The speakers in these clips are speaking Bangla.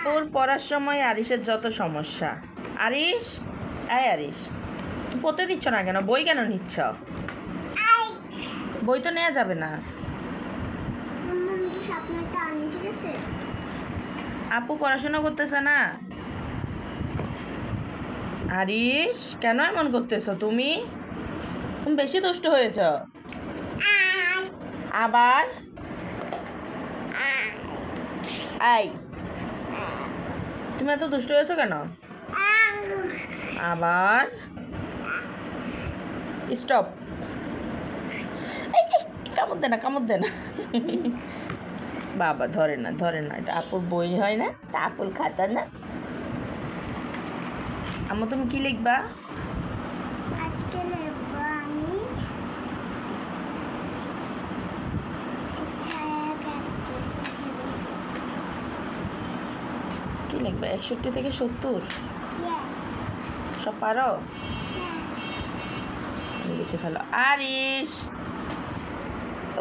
আপুর পড়ার সময় আরিশের যত সমস্যা। আরিশ, আরিশ, তুমি পড়তে দিচ্ছ না কেন? বই কেন নিচ্ছ? বই তো নেওয়া যাবে না। আপু পড়াশোনা করতেছে না। আরিশ, কেন এমন করতেছ? তুমি বেশি দুষ্ট হয়েছ। আবার তুমি এত দুষ্ট হয়েছো কেন? আবার স্টপ। কামড় দে না, কামড় দে না। বাবা ধরে না, ধরে না, এটা আপুর বই হয় না, তা আপুর খাতা না। আম্মু তুমি কি লিখবা? আজকে লিখব আমি কি লিখবা? 61 থেকে 70 সব পারো? লিখে ফেলো। আরিশ,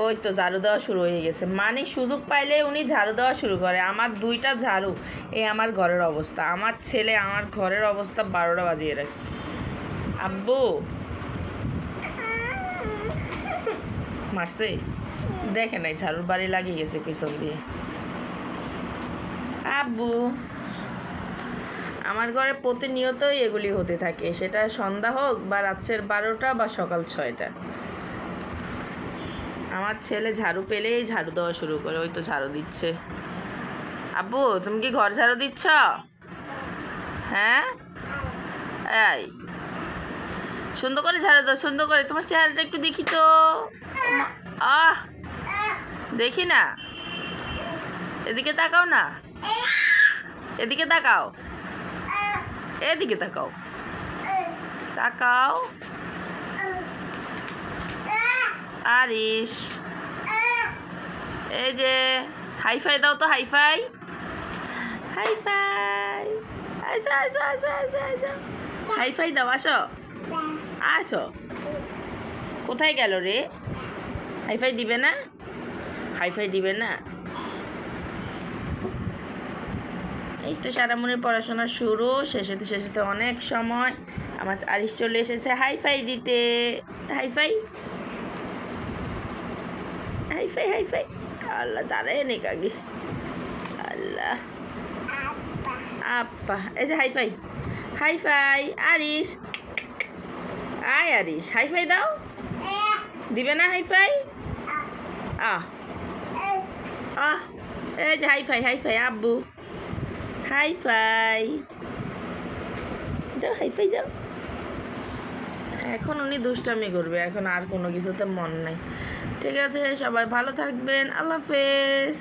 ওই তো ঝাড়ু দেওয়া শুরু হয়ে গেছে। মানে সুযোগ পাইলে উনি ঝাড়ু দেওয়া শুরু করে। আমার 2টা ঝাড়ু, এই আমার ঘরের অবস্থা। আমার ছেলে আমার ঘরের অবস্থা 12টা বাজিয়ে রাখছে। আব্বু মারছে, দেখে নাই ঝাড়ুর বাড়ি লাগিয়ে গেছে পিছন দিয়ে। আব্বু, আমার ঘরে প্রতিনিয়তই এগুলি হতে থাকে, সেটা সন্ধ্যা হোক বা রাত্রের 12টা বা সকাল 6টা। আমার ছেলে ঝাড়ু পেলেই ঝাড়ু দেওয়া শুরু করে। ওই তো ঝাড়ু দিচ্ছে। আব্বু তুমি কি ঘর ঝাড়ু দিচ্ছ? হ্যাঁ, এই সুন্দর করে ঝাড়ু দাও, সুন্দর করে। তোমার চেহারাটা একটু দেখি তো। আহ, দেখি না। এদিকে তাকাও না, এদিকে তাকাও, এদিকে তাকাও, তাকাও। আরিশ, এই যে হাইফাই দাও তো, হাইফাই, হাইফাই, আসো আসো আসো আসো আসো, হাইফাই দাও। আসো আসো। কোথায় গেল রে? হাইফাই দিবে না? হাইফাই দিবে না? এই তো সারামনির পড়াশোনা শুরু, শেষে শেষে অনেক সময় আমার আরিশ চলে এসেছে হাইফাই দিতে। Hi fi, hi fi, hi fi. আল্লাহ দাঁড়ায় নেই কাকি। আল্লাহ, আপা, এই যে হাইফাই, হাইফাই। আরিশ, আয় আরিশ, হাইফাই দাও। দিবে না হাইফাই? আহ, এই যে হাইফাই, হাইফাই। আব্বু হাইফাই দাও, হাইফাই দাও। এখন উনি দুষ্টামি করবে, এখন আর কোনো কিছুতে মন নাই। ঠিক আছে, সবাই ভালো থাকবেন। আল্লাহ হাফেজ।